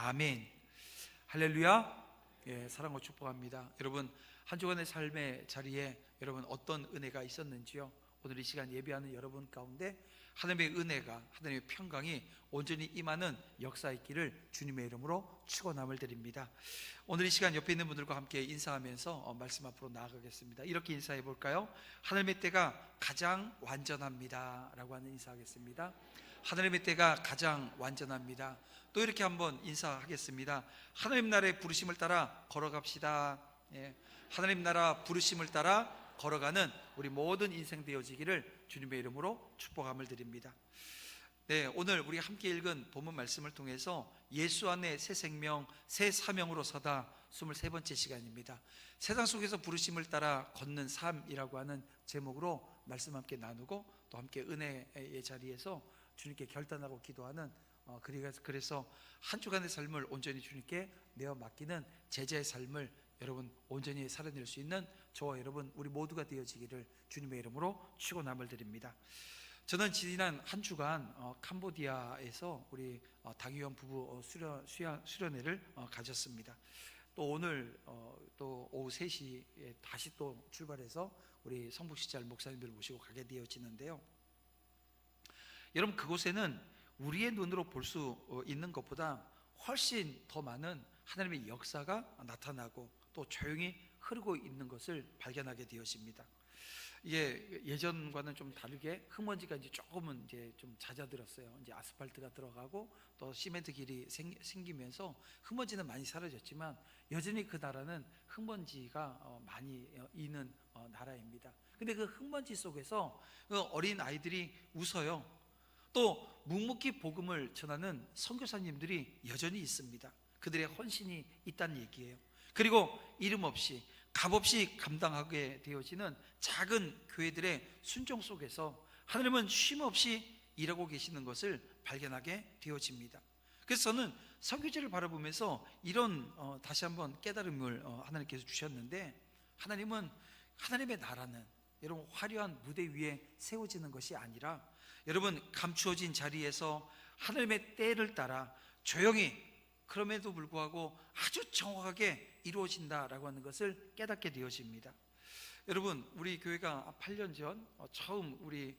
아멘. 할렐루야. 예, 사랑과 축복합니다. 여러분, 한 주간의 삶의 자리에 여러분 어떤 은혜가 있었는지요? 오늘 이 시간 예배하는 여러분 가운데 하나님의 은혜가, 하나님의 평강이 온전히 임하는 역사 있기를 주님의 이름으로 축원함을 드립니다. 오늘 이 시간 옆에 있는 분들과 함께 인사하면서 말씀 앞으로 나아가겠습니다. 이렇게 인사해 볼까요? 하나님의 때가 가장 완전합니다 라고 하는 인사하겠습니다. 하나님의 때가 가장 완전합니다. 또 이렇게 한번 인사하겠습니다. 하나님 나라의 부르심을 따라 걸어갑시다. 예. 하나님 나라 부르심을 따라 걸어가는 우리 모든 인생 되어지기를 주님의 이름으로 축복함을 드립니다. 네, 오늘 우리 함께 읽은 본문 말씀을 통해서 예수 안에 새 생명, 새 사명으로 서다 23번째 시간입니다. 세상 속에서 부르심을 따라 걷는 삶이라고 하는 제목으로 말씀 함께 나누고 또 함께 은혜의 자리에서 주님께 결단하고 기도하는 그래서 한 주간의 삶을 온전히 주님께 내어 맡기는 제자의 삶을 여러분 온전히 살아낼 수 있는 저와 여러분 우리 모두가 되어지기를 주님의 이름으로 축원함을 드립니다. 저는 지난 한 주간 캄보디아에서 우리 다기현 부부 수련회를 가졌습니다. 또 오늘 또 오후 3시에 다시 또 출발해서 우리 성북시찰 목사님들 모시고 가게 되어지는데요. 여러분, 그곳에는 우리의 눈으로 볼 수 있는 것보다 훨씬 더 많은 하나님의 역사가 나타나고 또 조용히 흐르고 있는 것을 발견하게 되었습니다. 이게 예전과는 좀 다르게 흙먼지가 이제 조금은 이제 좀 잦아들었어요. 이제 아스팔트가 들어가고 또 시멘트 길이 생기면서 흙먼지는 많이 사라졌지만 여전히 그 나라는 흙먼지가 많이 있는 나라입니다. 근데 그 흙먼지 속에서 그 어린 아이들이 웃어요. 또 묵묵히 복음을 전하는 선교사님들이 여전히 있습니다. 그들의 헌신이 있다는 얘기예요. 그리고 이름 없이 값없이 감당하게 되어지는 작은 교회들의 순종 속에서 하나님은 쉼 없이 일하고 계시는 것을 발견하게 되어집니다. 그래서 저는 선교제를 바라보면서 이런 다시 한번 깨달음을 하나님께서 주셨는데, 하나님은 하나님의 나라는 여러분 화려한 무대 위에 세워지는 것이 아니라 여러분 감추어진 자리에서 하나님의 때를 따라 조용히, 그럼에도 불구하고 아주 정확하게 이루어진다라고 하는 것을 깨닫게 되어집니다. 여러분, 우리 교회가 8년 전 처음 우리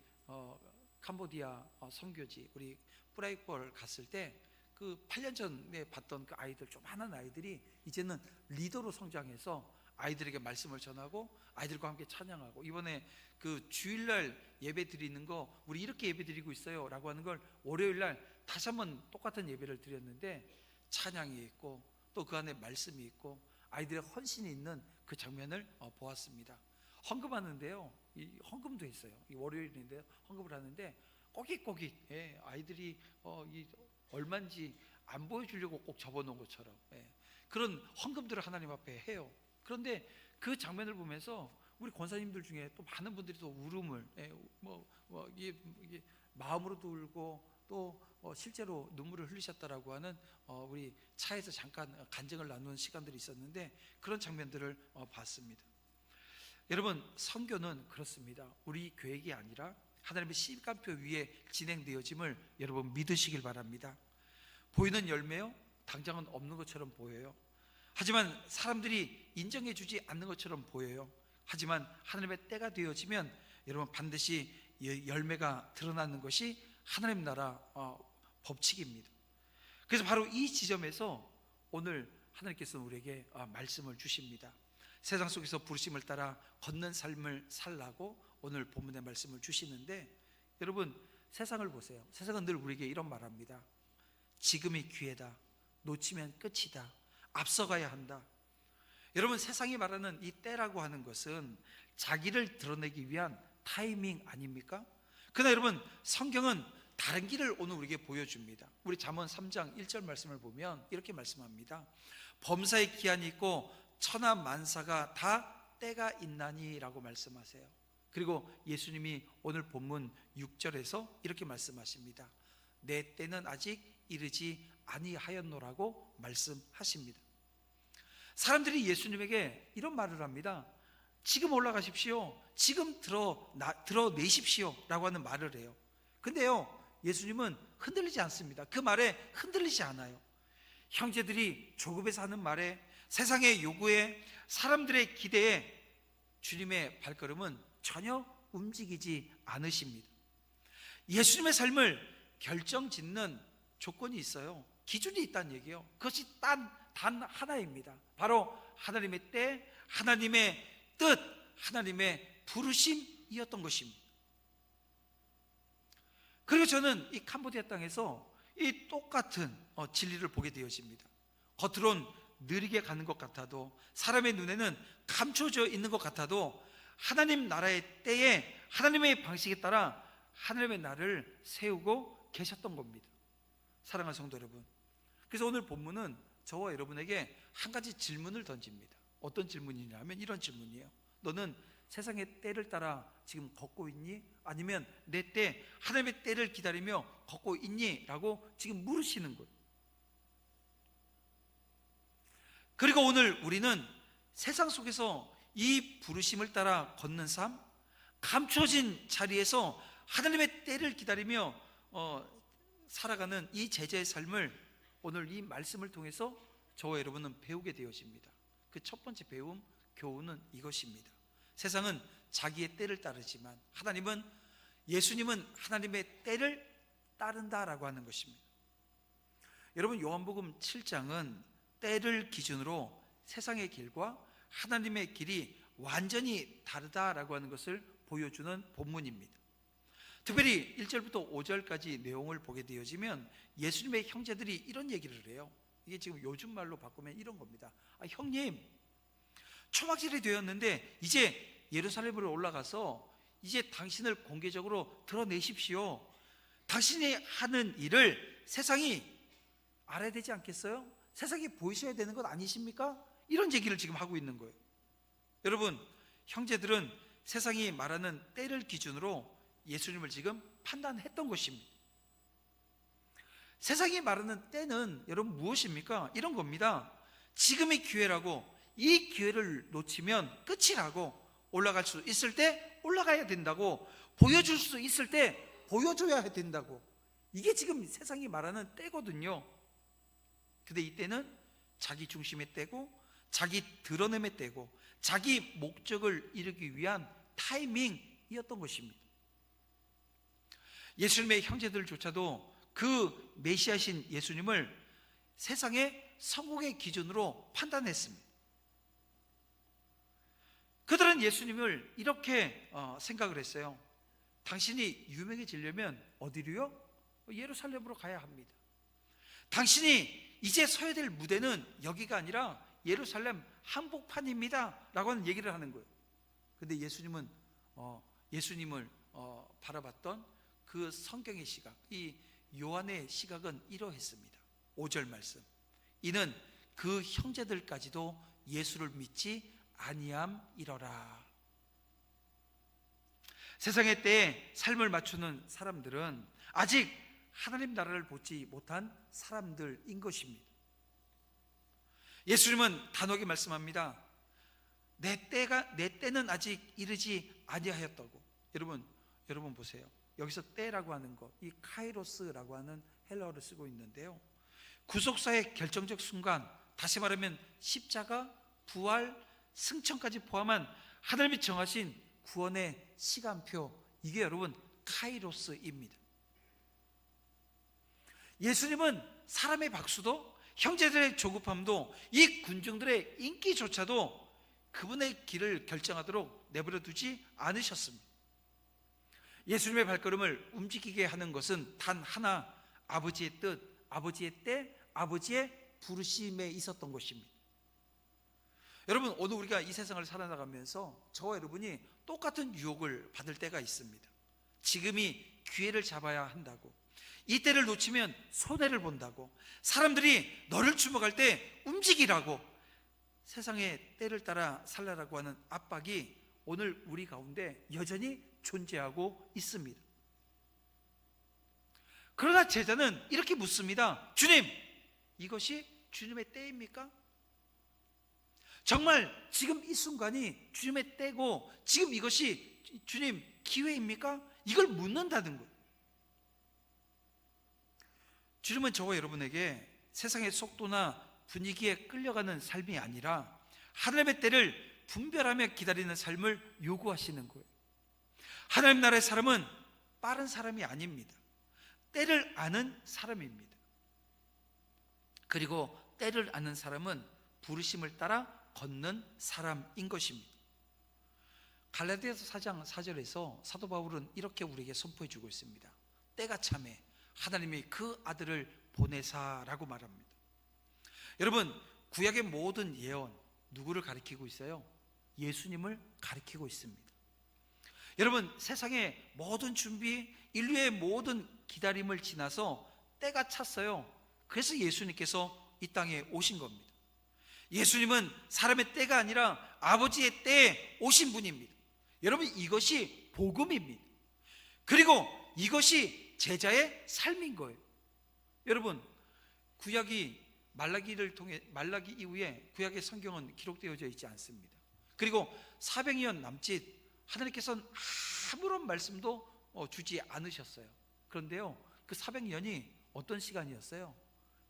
캄보디아 선교지 우리 뿌라이폴 갔을 때 그 8년 전에 봤던 그 아이들, 조그마한 아이들이 이제는 리더로 성장해서 아이들에게 말씀을 전하고 아이들과 함께 찬양하고, 이번에 그 주일날 예배 드리는 거 우리 이렇게 예배 드리고 있어요 라고 하는 걸 월요일날 다시 한번 똑같은 예배를 드렸는데 찬양이 있고 또 그 안에 말씀이 있고 아이들의 헌신이 있는 그 장면을 보았습니다. 헌금하는데요, 이 헌금도 있어요. 이 월요일인데 헌금을 하는데 꼬깃꼬깃 아이들이 이 얼마인지 안 보여주려고 꼭 접어놓은 것처럼 그런 헌금들을 하나님 앞에 해요. 그런데 그 장면을 보면서 우리 권사님들 중에 또 많은 분들이 또 울음을 이게 마음으로도 울고 또 실제로 눈물을 흘리셨다라고 하는 우리 차에서 잠깐 간증을 나누는 시간들이 있었는데 그런 장면들을 봤습니다. 여러분, 선교는 그렇습니다. 우리 계획이 아니라 하나님의 시간표 위에 진행되어짐을 여러분 믿으시길 바랍니다. 보이는 열매요? 당장은 없는 것처럼 보여요. 하지만 사람들이 인정해 주지 않는 것처럼 보여요. 하지만 하나님의 때가 되어지면 여러분 반드시 열매가 드러나는 것이 하나님 나라 법칙입니다. 그래서 바로 이 지점에서 오늘 하나님께서 우리에게 말씀을 주십니다. 세상 속에서 부르심을 따라 걷는 삶을 살라고 오늘 본문의 말씀을 주시는데, 여러분 세상을 보세요. 세상은 늘 우리에게 이런 말합니다. 지금이 기회다. 놓치면 끝이다. 앞서가야 한다. 여러분, 세상이 말하는 이 때라고 하는 것은 자기를 드러내기 위한 타이밍 아닙니까? 그러나 여러분, 성경은 다른 길을 오늘 우리에게 보여줍니다. 우리 잠언 3장 1절 말씀을 보면 이렇게 말씀합니다. 범사의 기한이 있고 천하 만사가 다 때가 있나니 라고 말씀하세요. 그리고 예수님이 오늘 본문 6절에서 이렇게 말씀하십니다. 내 때는 아직 이르지 아니하였노라고 말씀하십니다. 사람들이 예수님에게 이런 말을 합니다. 지금 올라가십시오. 지금 드러내십시오 라고 하는 말을 해요. 근데요, 예수님은 흔들리지 않습니다. 그 말에 흔들리지 않아요. 형제들이 조급해서 하는 말에, 세상의 요구에, 사람들의 기대에 주님의 발걸음은 전혀 움직이지 않으십니다. 예수님의 삶을 결정짓는 조건이 있어요. 기준이 있다는 얘기예요. 그것이 단 하나입니다. 바로 하나님의 때, 하나님의 뜻, 하나님의 부르심이었던 것입니다. 그리고 저는 이 캄보디아 땅에서 이 똑같은 진리를 보게 되어집니다. 겉으론 느리게 가는 것 같아도, 사람의 눈에는 감춰져 있는 것 같아도, 하나님 나라의 때에 하나님의 방식에 따라 하나님의 나라를 세우고 계셨던 겁니다. 사랑하는 성도 여러분, 그래서 오늘 본문은 저와 여러분에게 한 가지 질문을 던집니다. 어떤 질문이냐면 이런 질문이에요. 너는 세상의 때를 따라 지금 걷고 있니? 아니면 내 때, 하나님의 때를 기다리며 걷고 있니? 라고 지금 물으시는 거예요. 그리고 오늘 우리는 세상 속에서 이 부르심을 따라 걷는 삶, 감춰진 자리에서 하나님의 때를 기다리며 살아가는 이 제자의 삶을 오늘 이 말씀을 통해서 저와 여러분은 배우게 되어집니다. 그 첫 번째 배움, 교훈은 이것입니다. 세상은 자기의 때를 따르지만 예수님은 하나님의 때를 따른다라고 하는 것입니다. 여러분, 요한복음 7장은 때를 기준으로 세상의 길과 하나님의 길이 완전히 다르다라고 하는 것을 보여주는 본문입니다. 특별히 1절부터 5절까지 내용을 보게 되어지면 예수님의 형제들이 이런 얘기를 해요. 이게 지금 요즘 말로 바꾸면 이런 겁니다. 형님, 초막절이 되었는데 이제 예루살렘으로 올라가서 이제 당신을 공개적으로 드러내십시오. 당신이 하는 일을 세상이 알아야 되지 않겠어요? 세상이 보이셔야 되는 것 아니십니까? 이런 얘기를 지금 하고 있는 거예요. 여러분, 형제들은 세상이 말하는 때를 기준으로 예수님을 지금 판단했던 것입니다. 세상이 말하는 때는 여러분 무엇입니까? 이런 겁니다. 지금이 기회라고, 이 기회를 놓치면 끝이라고, 올라갈 수 있을 때 올라가야 된다고, 보여줄 수 있을 때 보여줘야 된다고, 이게 지금 세상이 말하는 때거든요. 근데 이 때는 자기 중심의 때고, 자기 드러냄의 때고, 자기 목적을 이루기 위한 타이밍이었던 것입니다. 예수님의 형제들조차도 그 메시아신 예수님을 세상의 성공의 기준으로 판단했습니다. 그들은 예수님을 이렇게 생각을 했어요. 당신이 유명해지려면 어디로요? 예루살렘으로 가야 합니다. 당신이 이제 서야 될 무대는 여기가 아니라 예루살렘 한복판입니다 라고 하는 얘기를 하는 거예요. 근데 예수님을 바라봤던 그 성경의 시각, 이 요한의 시각은 이러했습니다. 5절 말씀, 이는 그 형제들까지도 예수를 믿지 아니함이러라. 세상의 때에 삶을 맞추는 사람들은 아직 하나님 나라를 보지 못한 사람들인 것입니다. 예수님은 단호하게 말씀합니다. 내 때는 아직 이르지 아니하였다고. 여러분 보세요. 여기서 때라고 하는 것, 이 카이로스라고 하는 헬라어를 쓰고 있는데요, 구속사의 결정적 순간, 다시 말하면 십자가, 부활, 승천까지 포함한 하나님이 정하신 구원의 시간표, 이게 여러분 카이로스입니다. 예수님은 사람의 박수도, 형제들의 조급함도, 이 군중들의 인기조차도 그분의 길을 결정하도록 내버려 두지 않으셨습니다. 예수님의 발걸음을 움직이게 하는 것은 단 하나, 아버지의 뜻, 아버지의 때, 아버지의 부르심에 있었던 것입니다. 여러분, 오늘 우리가 이 세상을 살아나가면서 저와 여러분이 똑같은 유혹을 받을 때가 있습니다. 지금이 기회를 잡아야 한다고, 이 때를 놓치면 손해를 본다고, 사람들이 너를 주목할 때 움직이라고, 세상의 때를 따라 살라라고 하는 압박이 오늘 우리 가운데 여전히 존재하고 있습니다. 그러나 제자는 이렇게 묻습니다. 주님, 이것이 주님의 때입니까? 정말 지금 이 순간이 주님의 때고 지금 이것이 주님 기회입니까? 이걸 묻는다는 거예요. 주님은 저와 여러분에게 세상의 속도나 분위기에 끌려가는 삶이 아니라 하나님의 때를 분별하며 기다리는 삶을 요구하시는 거예요. 하나님 나라의 사람은 빠른 사람이 아닙니다. 때를 아는 사람입니다. 그리고 때를 아는 사람은 부르심을 따라 걷는 사람인 것입니다. 갈라디아서 4장 4절에서 사도 바울은 이렇게 우리에게 선포해 주고 있습니다. 때가 참에 하나님이 그 아들을 보내사라고 말합니다. 여러분, 구약의 모든 예언 누구를 가리키고 있어요? 예수님을 가리키고 있습니다. 여러분, 세상의 모든 준비, 인류의 모든 기다림을 지나서 때가 찼어요. 그래서 예수님께서 이 땅에 오신 겁니다. 예수님은 사람의 때가 아니라 아버지의 때에 오신 분입니다. 여러분, 이것이 복음입니다. 그리고 이것이 제자의 삶인 거예요. 여러분, 구약이 말라기를 통해, 말라기 이후에 구약의 성경은 기록되어져 있지 않습니다. 그리고 400년 남짓 하나님께서는 아무런 말씀도 주지 않으셨어요. 그런데요, 그 400년이 어떤 시간이었어요?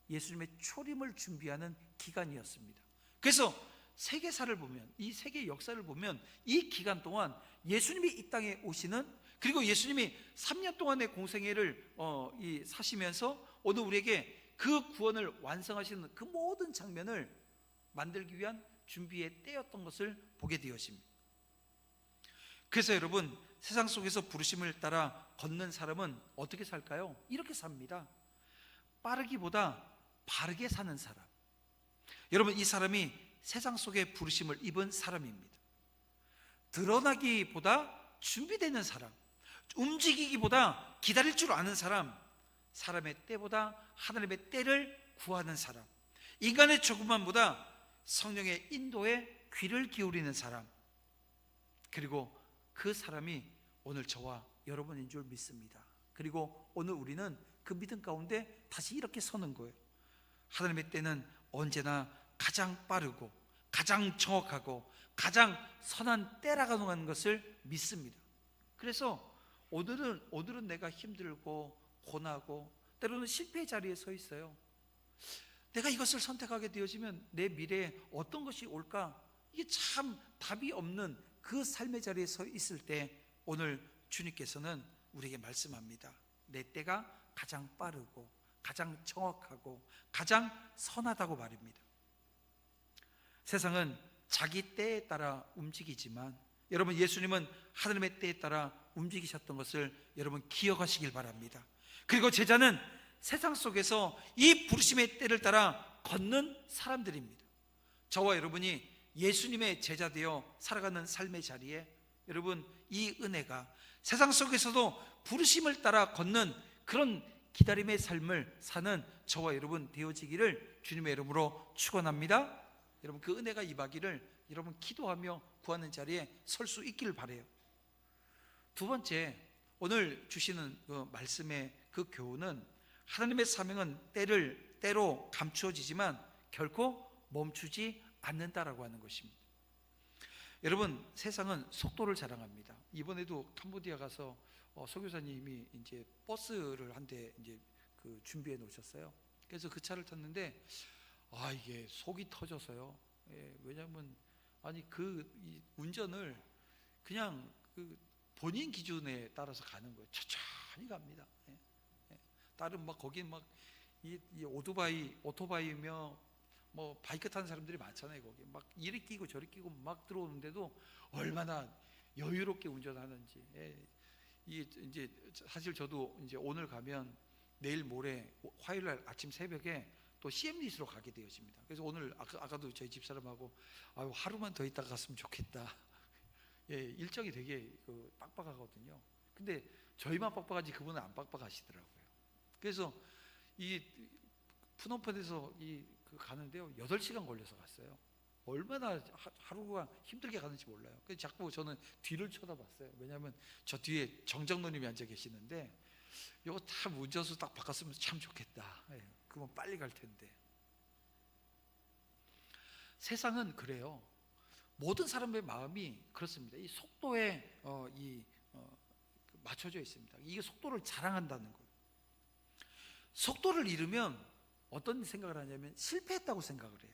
예수님의 초림을 준비하는 기간이었습니다. 그래서 세계사를 보면, 이 세계 역사를 보면 이 기간 동안 예수님이 이 땅에 오시는, 그리고 예수님이 3년 동안의 공생애를 사시면서 오늘 우리에게 그 구원을 완성하시는 그 모든 장면을 만들기 위한 준비의 때였던 것을 보게 되었습니다. 그래서 여러분, 세상 속에서 부르심을 따라 걷는 사람은 어떻게 살까요? 이렇게 삽니다. 빠르기보다 바르게 사는 사람. 여러분, 이 사람이 세상 속에 부르심을 입은 사람입니다. 드러나기보다 준비되는 사람, 움직이기보다 기다릴 줄 아는 사람, 사람의 때보다 하나님의 때를 구하는 사람, 인간의 조금만보다 성령의 인도에 귀를 기울이는 사람, 그리고 그 사람이 오늘 저와 여러분인 줄 믿습니다. 그리고 오늘 우리는 그 믿음 가운데 다시 이렇게 서는 거예요. 하나님의 때는 언제나 가장 빠르고 가장 정확하고 가장 선한 때라고 하는 것을 믿습니다. 그래서 오늘은 내가 힘들고 고나고 때로는 실패의 자리에 서 있어요. 내가 이것을 선택하게 되어지면 내 미래에 어떤 것이 올까? 이게 참 답이 없는 그 삶의 자리에 서 있을 때 오늘 주님께서는 우리에게 말씀합니다. 내 때가 가장 빠르고 가장 정확하고 가장 선하다고 말입니다. 세상은 자기 때에 따라 움직이지만 여러분, 예수님은 하나님의 때에 따라 움직이셨던 것을 여러분 기억하시길 바랍니다. 그리고 제자는 세상 속에서 이 부르심의 때를 따라 걷는 사람들입니다. 저와 여러분이 예수님의 제자 되어 살아가는 삶의 자리에 여러분, 이 은혜가 세상 속에서도 부르심을 따라 걷는 그런 기다림의 삶을 사는 저와 여러분 되어지기를 주님의 이름으로 축원합니다. 여러분, 그 은혜가 임하기를 여러분 기도하며 구하는 자리에 설 수 있기를 바라요. 두 번째, 오늘 주시는 그 말씀의 그 교훈은 하나님의 사명은 때로 감추어지지만 결코 멈추지 않는다라고 하는 것입니다. 여러분, 세상은 속도를 자랑합니다. 이번에도 캄보디아 가서 소교사님이 이제 버스를 한 대 이제 그 준비해 놓으셨어요. 그래서 그 차를 탔는데 이게 속이 터져서요. 왜냐하면 이 운전을 그냥 그 본인 기준에 따라서 가는 거예요. 천천히 갑니다. 다른 거기 이 오토바이며 바이크 타는 사람들이 많잖아요. 거기 이리 끼고 저리 끼고 들어오는데도 얼마나 여유롭게 운전하는지. 이제 사실 저도 이제 오늘 가면 내일 모레 화요일 날 아침 새벽에 또 CM리스로 가게 되어집니다. 그래서 오늘 아까도 저희 집사람하고 하루만 더 있다가 갔으면 좋겠다. 일정이 되게 빡빡하거든요. 근데 저희만 빡빡하지 그분은 안 빡빡하시더라고요. 그래서 이 푸놈펜에서 가는데요, 8시간 걸려서 갔어요. 얼마나 하루가 힘들게 가는지 몰라요. 그래서 자꾸 저는 뒤를 쳐다봤어요. 왜냐하면 저 뒤에 정장로님이 앉아 계시는데 이거 다 운전수 딱 바꿨으면 참 좋겠다. 그러면 빨리 갈 텐데. 세상은 그래요. 모든 사람의 마음이 그렇습니다. 이 속도에 맞춰져 있습니다. 이게 속도를 자랑한다는 거예요. 속도를 잃으면 어떤 생각을 하냐면 실패했다고 생각을 해요.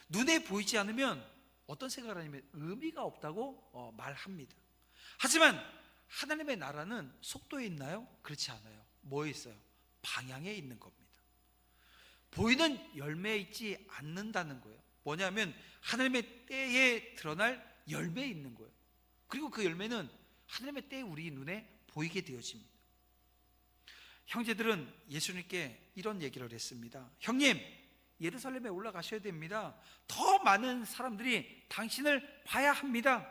눈에 보이지 않으면 어떤 생각을 하냐면 의미가 없다고 말합니다. 하지만 하나님의 나라는 속도에 있나요? 그렇지 않아요. 뭐에 있어요? 방향에 있는 겁니다. 보이는 열매에 있지 않는다는 거예요. 뭐냐면 하나님의 때에 드러날 열매에 있는 거예요. 그리고 그 열매는 하나님의 때에 우리 눈에 보이게 되어집니다. 형제들은 예수님께 이런 얘기를 했습니다. 형님, 예루살렘에 올라가셔야 됩니다. 더 많은 사람들이 당신을 봐야 합니다.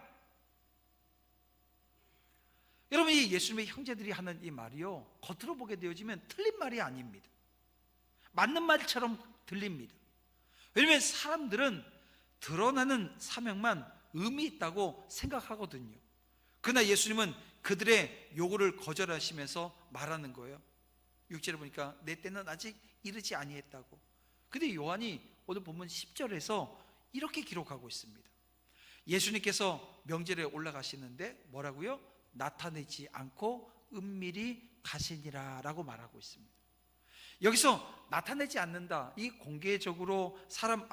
여러분, 이 예수님의 형제들이 하는 이 말이요, 겉으로 보게 되어지면 틀린 말이 아닙니다. 맞는 말처럼 들립니다. 왜냐하면 사람들은 드러나는 사명만 의미 있다고 생각하거든요. 그러나 예수님은 그들의 요구를 거절하시면서 말하는 거예요. 6절에 보니까 내 때는 아직 이르지 아니했다고. 근데 요한이 오늘 본문 10절에서 이렇게 기록하고 있습니다. 예수님께서 명절에 올라가시는데 뭐라고요? 나타내지 않고 은밀히 가시니라 라고 말하고 있습니다. 여기서 나타내지 않는다, 이 공개적으로 사람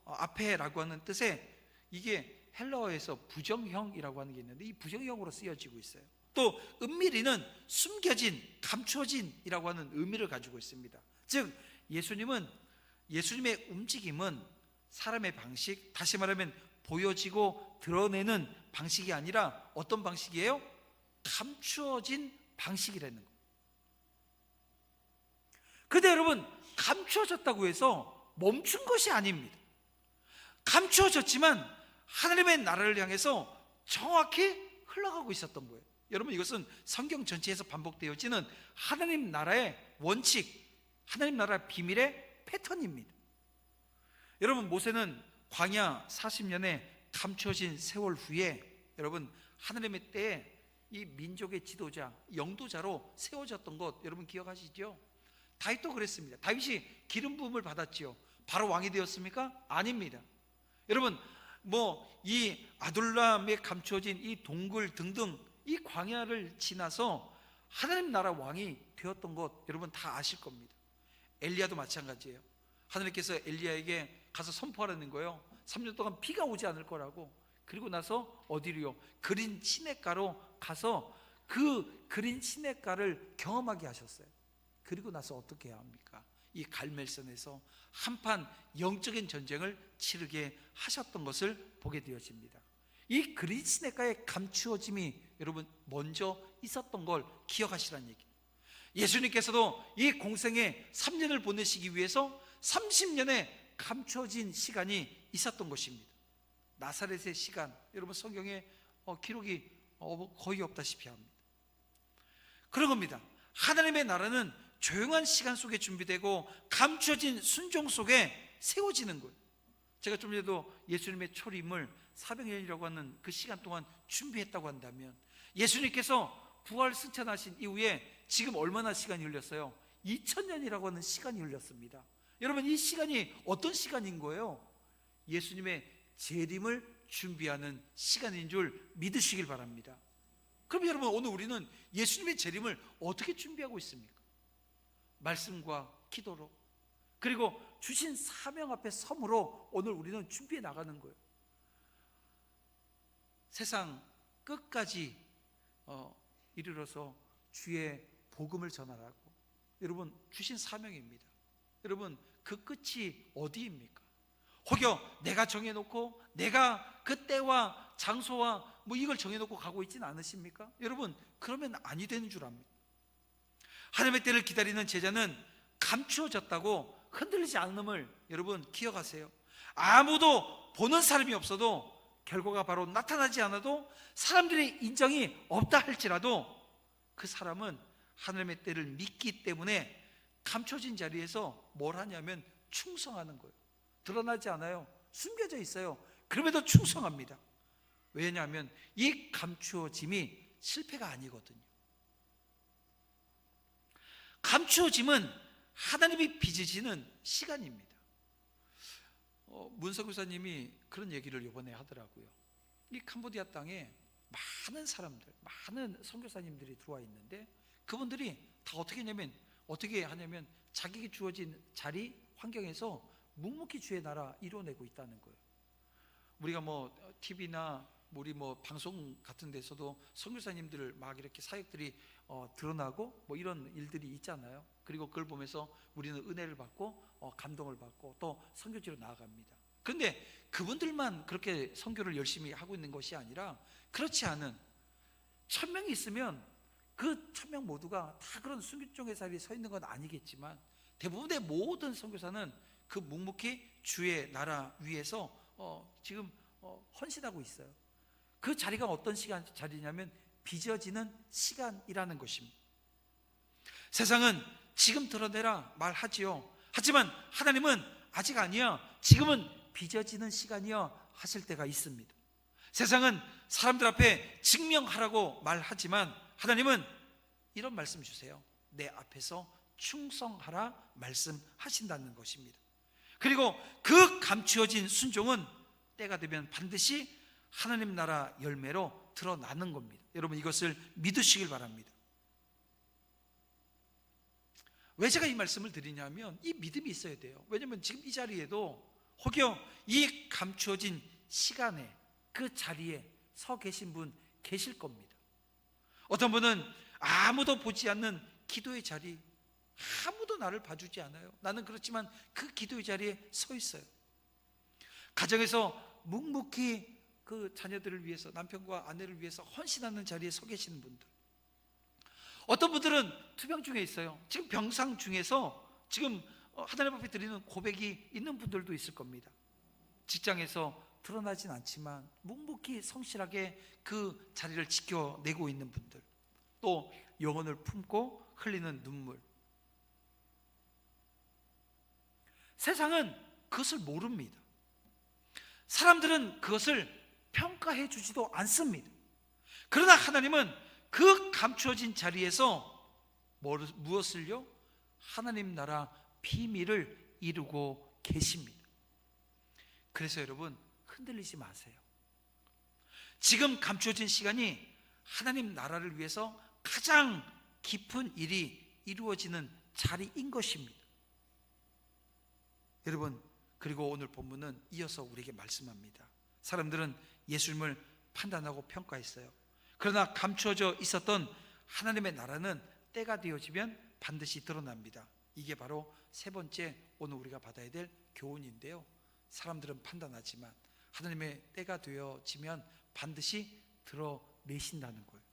앞에라고 하는 뜻에 이게 헬라어에서 부정형이라고 하는 게 있는데 이 부정형으로 쓰여지고 있어요. 또 은밀히는 숨겨진, 감춰진이라고 하는 의미를 가지고 있습니다. 즉 예수님의 움직임은 사람의 방식, 다시 말하면 보여지고 드러내는 방식이 아니라 어떤 방식이에요? 감추어진 방식이라는 거예요. 근데 여러분, 감추어졌다고 해서 멈춘 것이 아닙니다. 감추어졌지만 하나님의 나라를 향해서 정확히 흘러가고 있었던 거예요. 여러분, 이것은 성경 전체에서 반복되어지는 하나님 나라의 원칙, 하나님 나라의 비밀의 패턴입니다. 여러분, 모세는 광야 40년의 감추어진 세월 후에 여러분 하나님의 때에 이 민족의 지도자, 영도자로 세워졌던 것 여러분 기억하시죠? 다윗도 그랬습니다. 다윗이 기름 부음을 받았지요. 바로 왕이 되었습니까? 아닙니다. 여러분, 이 아둘람에 감추어진 이 동굴 등등 이 광야를 지나서 하나님 나라 왕이 되었던 것 여러분 다 아실 겁니다. 엘리야도 마찬가지예요. 하나님께서 엘리야에게 가서 선포하라는 거예요. 3년 동안 비가 오지 않을 거라고. 그리고 나서 어디로요? 그린 시냇가로 가서 그 그린 시냇가를 경험하게 하셨어요. 그리고 나서 어떻게 해야 합니까? 이 갈멜선에서 한판 영적인 전쟁을 치르게 하셨던 것을 보게 되어집니다. 이 그린 시냇가의 감추어짐이 여러분 먼저 있었던 걸 기억하시라는 얘기예요. 예수님께서도 이 공생에 3년을 보내시기 위해서 30년의 감추어진 시간이 있었던 것입니다. 나사렛의 시간, 여러분 성경에 기록이 거의 없다시피 합니다. 그런 겁니다. 하나님의 나라는 조용한 시간 속에 준비되고 감추어진 순종 속에 세워지는 거예요. 제가 좀 전에도 예수님의 초림을 400년이라고 하는 그 시간 동안 준비했다고 한다면 예수님께서 부활 승천하신 이후에 지금 얼마나 시간이 흘렸어요? 2000년이라고 하는 시간이 흘렸습니다. 여러분, 이 시간이 어떤 시간인 거예요? 예수님의 재림을 준비하는 시간인 줄 믿으시길 바랍니다. 그럼 여러분, 오늘 우리는 예수님의 재림을 어떻게 준비하고 있습니까? 말씀과 기도로, 그리고 주신 사명 앞에 섬으로 오늘 우리는 준비해 나가는 거예요. 세상 끝까지 이르러서 주의 복음을 전하라고 여러분 주신 사명입니다. 여러분, 그 끝이 어디입니까? 혹여 내가 정해놓고 내가 그 때와 장소와 이걸 정해놓고 가고 있지는 않으십니까? 여러분, 그러면 아니 되는 줄 압니다. 하나님의 때를 기다리는 제자는 감추어졌다고 흔들리지 않음을 여러분 기억하세요. 아무도 보는 사람이 없어도, 결과가 바로 나타나지 않아도, 사람들의 인정이 없다 할지라도 그 사람은 하나님의 때를 믿기 때문에 감춰진 자리에서 뭘 하냐면 충성하는 거예요. 드러나지 않아요. 숨겨져 있어요. 그럼에도 충성합니다. 왜냐하면 이 감추어짐이 실패가 아니거든요. 감추어짐은 하나님이 빚으시는 시간입니다. 문석 교사님이 그런 얘기를 이번에 하더라고요. 이 캄보디아 땅에 많은 사람들, 많은 선교사님들이 들어와 있는데 그분들이 다 어떻게 하냐면 자기에게 주어진 자리, 환경에서 묵묵히 주의 나라 이뤄내고 있다는 거예요. 우리가 뭐 TV나 우리 뭐 방송 같은 데서도 선교사님들 막 이렇게 사역들이 드러나고 뭐 이런 일들이 있잖아요. 그리고 그걸 보면서 우리는 은혜를 받고 감동을 받고 또 선교지로 나아갑니다. 그런데 그분들만 그렇게 선교를 열심히 하고 있는 것이 아니라, 그렇지 않은 1000명이 있으면 그 1000명 모두가 다 그런 순교종의 자리에 서 있는 건 아니겠지만, 대부분의 모든 선교사는 그 묵묵히 주의 나라 위에서 지금 헌신하고 있어요. 그 자리가 어떤 자리냐면 빚어지는 시간이라는 것입니다. 세상은 지금 드러내라 말하지요. 하지만 하나님은 아직 아니야, 지금은 빚어지는 시간이야 하실 때가 있습니다. 세상은 사람들 앞에 증명하라고 말하지만 하나님은 이런 말씀 주세요. 내 앞에서 충성하라 말씀하신다는 것입니다. 그리고 그 감추어진 순종은 때가 되면 반드시 하나님 나라 열매로 드러나는 겁니다. 여러분, 이것을 믿으시길 바랍니다. 왜 제가 이 말씀을 드리냐면, 이 믿음이 있어야 돼요. 왜냐하면 지금 이 자리에도 혹여 이 감추어진 시간에 그 자리에 서 계신 분 계실 겁니다. 어떤 분은 아무도 보지 않는 기도의 자리, 아무도 나를 봐주지 않아요. 나는 그렇지만 그 기도의 자리에 서 있어요. 가정에서 묵묵히 그 자녀들을 위해서, 남편과 아내를 위해서 헌신하는 자리에 서 계시는 분들, 어떤 분들은 투병 중에 있어요. 지금 병상 중에서 지금 하나님 앞에 드리는 고백이 있는 분들도 있을 겁니다. 직장에서 드러나진 않지만 묵묵히 성실하게 그 자리를 지켜내고 있는 분들, 또 영혼을 품고 흘리는 눈물. 세상은 그것을 모릅니다. 사람들은 그것을 평가해 주지도 않습니다. 그러나 하나님은 그 감추어진 자리에서 무엇을요? 하나님 나라 비밀을 이루고 계십니다. 그래서 여러분, 흔들리지 마세요. 지금 감추어진 시간이 하나님 나라를 위해서 가장 깊은 일이 이루어지는 자리인 것입니다. 여러분, 그리고 오늘 본문은 이어서 우리에게 말씀합니다. 사람들은 예수님을 판단하고 평가했어요. 그러나 감추어져 있었던 하나님의 나라는 때가 되어지면 반드시 드러납니다. 이게 바로 세 번째 오늘 우리가 받아야 될 교훈인데요. 사람들은 판단하지만 하나님의 때가 되어지면 반드시 드러내신다는 거예요.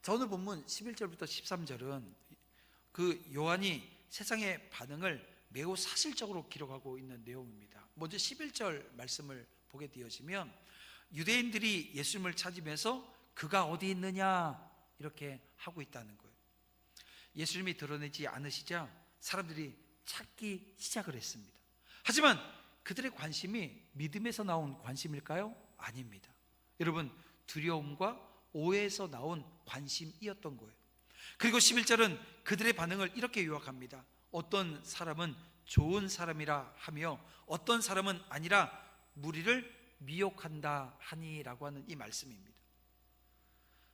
자, 오늘 본문 11절부터 13절은 그 요한이 세상의 반응을 매우 사실적으로 기록하고 있는 내용입니다. 먼저 11절 말씀을 보게 되어지면, 유대인들이 예수님을 찾으면서 그가 어디 있느냐 이렇게 하고 있다는 거예요. 예수님이 드러내지 않으시자 사람들이 찾기 시작을 했습니다. 하지만 그들의 관심이 믿음에서 나온 관심일까요? 아닙니다. 여러분, 두려움과 오해에서 나온 관심이었던 거예요. 그리고 11절은 그들의 반응을 이렇게 요약합니다. 어떤 사람은 좋은 사람이라 하며 어떤 사람은 아니라 무리를 미혹한다 하니라고 하는 이 말씀입니다.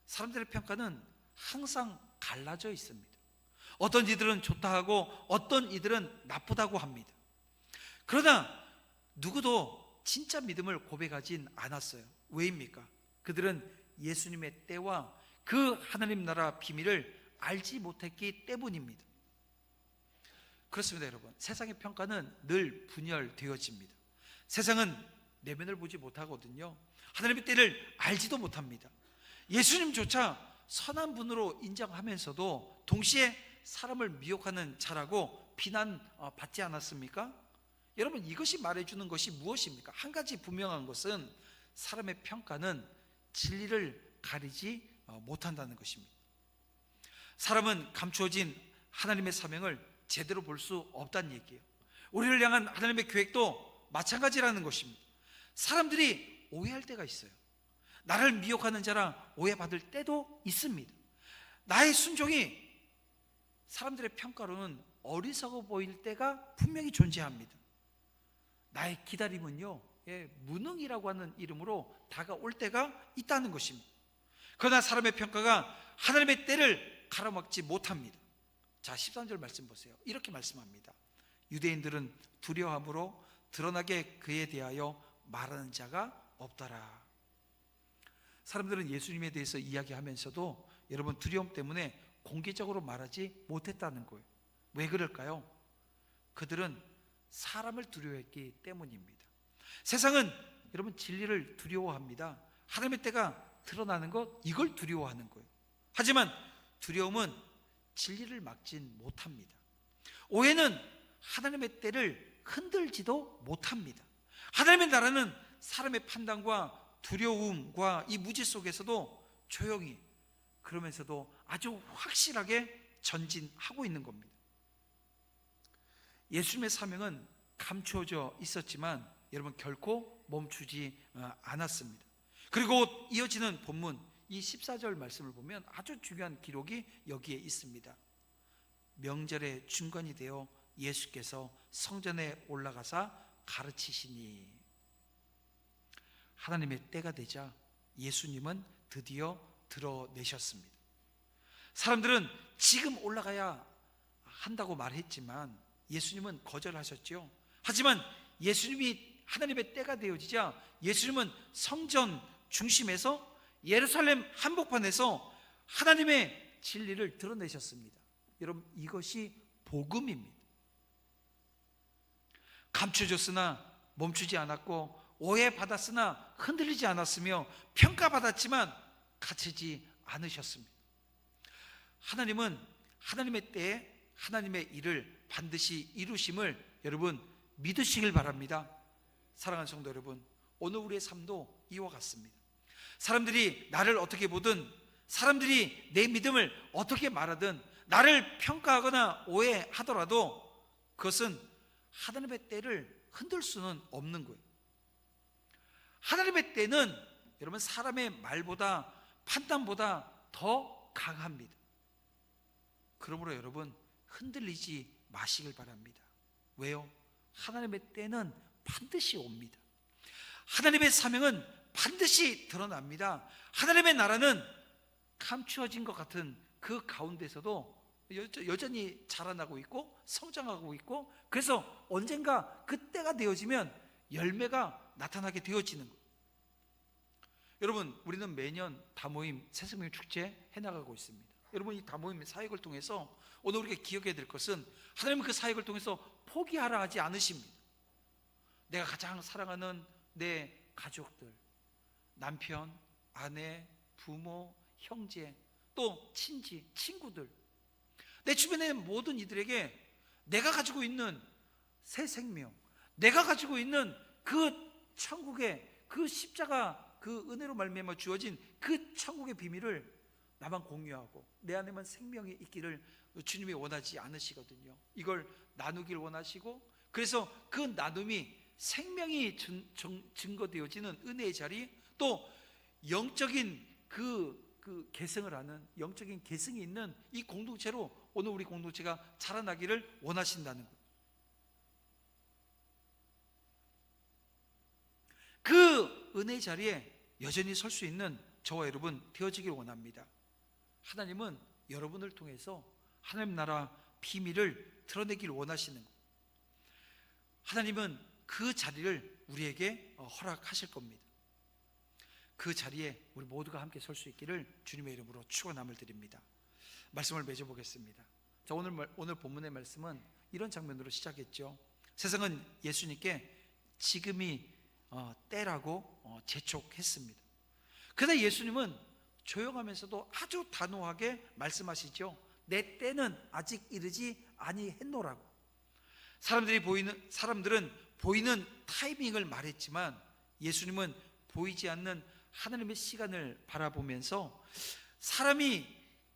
사람들의 평가는 항상 갈라져 있습니다. 어떤 이들은 좋다 하고 어떤 이들은 나쁘다고 합니다. 그러나 누구도 진짜 믿음을 고백하진 않았어요. 왜입니까? 그들은 예수님의 때와 그 하나님 나라 비밀을 알지 못했기 때문입니다. 그렇습니다, 여러분. 세상의 평가는 늘 분열되어집니다. 세상은 내면을 보지 못하거든요. 하나님의 때를 알지도 못합니다. 예수님조차 선한 분으로 인정하면서도 동시에 사람을 미혹하는 자라고 비난받지 않았습니까? 여러분, 이것이 말해주는 것이 무엇입니까? 한 가지 분명한 것은 사람의 평가는 진리를 가리지 못한다는 것입니다. 사람은 감추어진 하나님의 사명을 제대로 볼 수 없다는 얘기예요. 우리를 향한 하나님의 계획도 마찬가지라는 것입니다. 사람들이 오해할 때가 있어요. 나를 미혹하는 자라 오해받을 때도 있습니다. 나의 순종이 사람들의 평가로는 어리석어 보일 때가 분명히 존재합니다. 나의 기다림은요, 무능이라고 하는 이름으로 다가올 때가 있다는 것입니다. 그러나 사람의 평가가 하나님의 때를 가로막지 못합니다. 자, 13절 말씀 보세요. 이렇게 말씀합니다. 유대인들은 두려움으로 드러나게 그에 대하여 말하는 자가 없더라. 사람들은 예수님에 대해서 이야기하면서도 여러분 두려움 때문에 공개적으로 말하지 못했다는 거예요. 왜 그럴까요? 그들은 사람을 두려워했기 때문입니다. 세상은 여러분 진리를 두려워합니다. 하나님의 때가 드러나는 것, 이걸 두려워하는 거예요. 하지만 두려움은 진리를 막진 못합니다. 오해는 하나님의 때를 흔들지도 못합니다. 하나님의 나라는 사람의 판단과 두려움과 이 무지 속에서도 조용히, 그러면서도 아주 확실하게 전진하고 있는 겁니다. 예수님의 사명은 감추어져 있었지만 여러분 결코 멈추지 않았습니다. 그리고 이어지는 본문 이 14절 말씀을 보면 아주 중요한 기록이 여기에 있습니다. 명절의 중건이 되어 예수께서 성전에 올라가사 가르치시니, 하나님의 때가 되자 예수님은 드디어 드러내셨습니다. 사람들은 지금 올라가야 한다고 말했지만 예수님은 거절하셨죠. 하지만 예수님이 하나님의 때가 되어지자 예수님은 성전 중심에서 예루살렘 한복판에서 하나님의 진리를 드러내셨습니다. 여러분, 이것이 복음입니다. 감춰졌으나 멈추지 않았고, 오해받았으나 흔들리지 않았으며, 평가받았지만 갇히지 않으셨습니다. 하나님은 하나님의 때에 하나님의 일을 반드시 이루심을 여러분 믿으시길 바랍니다. 사랑하는 성도 여러분, 오늘 우리의 삶도 이와 같습니다. 사람들이 나를 어떻게 보든, 사람들이 내 믿음을 어떻게 말하든, 나를 평가하거나 오해하더라도 그것은 하나님의 때를 흔들 수는 없는 거예요. 하나님의 때는 여러분 사람의 말보다, 판단보다 더 강합니다. 그러므로 여러분 흔들리지 마시길 바랍니다. 왜요? 하나님의 때는 반드시 옵니다. 하나님의 사명은 반드시 드러납니다. 하나님의 나라는 감추어진 것 같은 그 가운데서도 여전히 자라나고 있고 성장하고 있고, 그래서 언젠가 그 때가 되어지면 열매가 나타나게 되어지는 거예요. 여러분, 우리는 매년 다모임 새생명 축제 해나가고 있습니다. 여러분, 이 다모임 사역을 통해서 오늘 우리가 기억해야 될 것은 하나님은 그 사역을 통해서 포기하라 하지 않으십니다. 내가 가장 사랑하는 내 가족들, 남편, 아내, 부모, 형제, 또 친지, 친구들, 내 주변의 모든 이들에게 내가 가지고 있는 새 생명, 내가 가지고 있는 그 천국의 그 십자가 그 은혜로 말미암아 주어진 그 천국의 비밀을 나만 공유하고 내 안에만 생명이 있기를 주님이 원하지 않으시거든요. 이걸 나누길 원하시고, 그래서 그 나눔이 생명이 증거되어지는 은혜의 자리, 또 영적인 그 계승을 하는, 영적인 계승이 있는 이 공동체로 오늘 우리 공동체가 자라나기를 원하신다는 거예요. 그 은혜의 자리에 여전히 설 수 있는 저와 여러분 되어지길 원합니다. 하나님은 여러분을 통해서 하나님 나라 비밀을 드러내길 원하시는 거예요. 하나님은 그 자리를 우리에게 허락하실 겁니다. 그 자리에 우리 모두가 함께 설 수 있기를 주님의 이름으로 축원함을 드립니다. 말씀을 맺어보겠습니다. 자, 오늘 본문의 말씀은 이런 장면으로 시작했죠. 세상은 예수님께 지금이 때라고 재촉했습니다. 그러나 예수님은 조용하면서도 아주 단호하게 말씀하시죠. 내 때는 아직 이르지 아니했노라고. 사람들은 보이는 타이밍을 말했지만 예수님은 보이지 않는 하나님의 시간을 바라보면서 사람이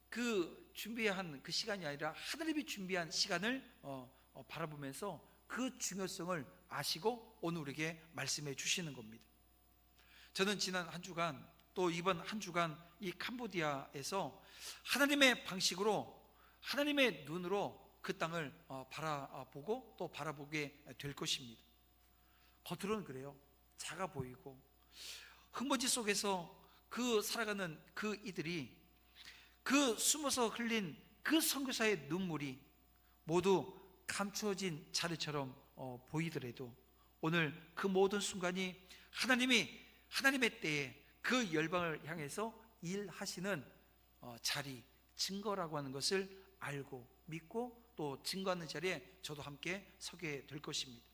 그 준비한 그 시간이 아니라 하나님이 준비한 시간을 바라보면서 그 중요성을 아시고 오늘 우리에게 말씀해 주시는 겁니다. 저는 지난 한 주간, 또 이번 한 주간 이 캄보디아에서 하나님의 방식으로, 하나님의 눈으로 그 땅을 바라보고 또 바라보게 될 것입니다. 겉으로는 그래요. 작아 보이고 흙먼지 속에서 그 살아가는 그 이들이 그 숨어서 흘린 그 선교사의 눈물이 모두 감추어진 자리처럼 보이더라도 오늘 그 모든 순간이 하나님의 때에 그 열방을 향해서 일하시는 자리, 증거라고 하는 것을 알고 믿고 또 증거하는 자리에 저도 함께 서게 될 것입니다.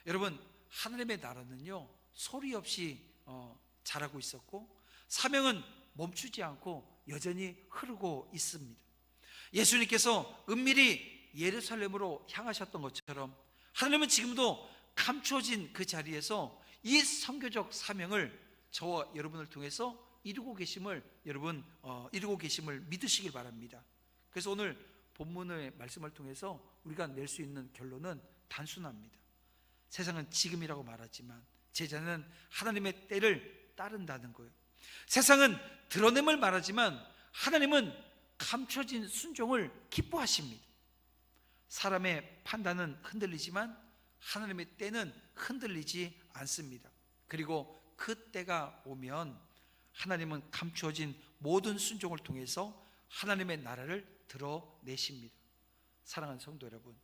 여러분, 하나님의 나라는요 소리 없이 자라고 있었고 사명은 멈추지 않고 여전히 흐르고 있습니다. 예수님께서 은밀히 예루살렘으로 향하셨던 것처럼 하나님은 지금도 감추어진 그 자리에서 이 선교적 사명을 저와 여러분을 통해서 이루고 계심을 믿으시길 바랍니다. 그래서 오늘 본문의 말씀을 통해서 우리가 낼 수 있는 결론은 단순합니다. 세상은 지금이라고 말하지만 제자는 하나님의 때를 따른다는 거예요. 세상은 드러냄을 말하지만 하나님은 감춰진 순종을 기뻐하십니다. 사람의 판단은 흔들리지만 하나님의 때는 흔들리지 않습니다. 그리고 그 때가 오면 하나님은 감추어진 모든 순종을 통해서 하나님의 나라를 드러내십니다. 사랑하는 성도 여러분,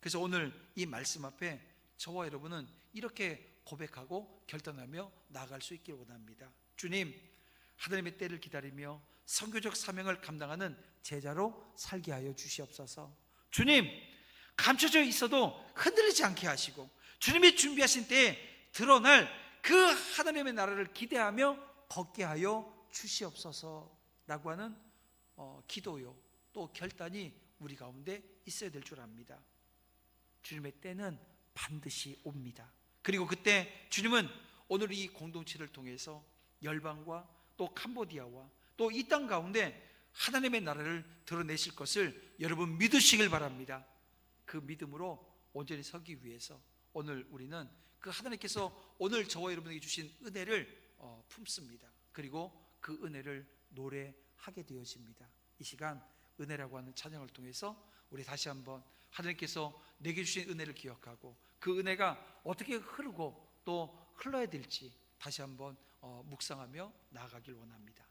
그래서 오늘 이 말씀 앞에 저와 여러분은 이렇게 고백하고 결단하며 나아갈 수 있기를 원합니다. 주님, 하나님의 때를 기다리며 선교적 사명을 감당하는 제자로 살게 하여 주시옵소서. 주님, 감춰져 있어도 흔들리지 않게 하시고 주님이 준비하신 때에 드러날 그 하나님의 나라를 기대하며 걷게 하여 주시옵소서 라고 하는 기도요 또 결단이 우리 가운데 있어야 될 줄 압니다. 주님의 때는 반드시 옵니다. 그리고 그때 주님은 오늘 이 공동체를 통해서 열방과 또 캄보디아와 또 이 땅 가운데 하나님의 나라를 드러내실 것을 여러분 믿으시길 바랍니다. 그 믿음으로 온전히 서기 위해서 오늘 우리는 그 하나님께서 오늘 저와 여러분에게 주신 은혜를 품습니다. 그리고 그 은혜를 노래하게 되어집니다. 이 시간 은혜라고 하는 찬양을 통해서 우리 다시 한번 하나님께서 내게 주신 은혜를 기억하고 그 은혜가 어떻게 흐르고 또 흘러야 될지 다시 한번 묵상하며 나아가길 원합니다.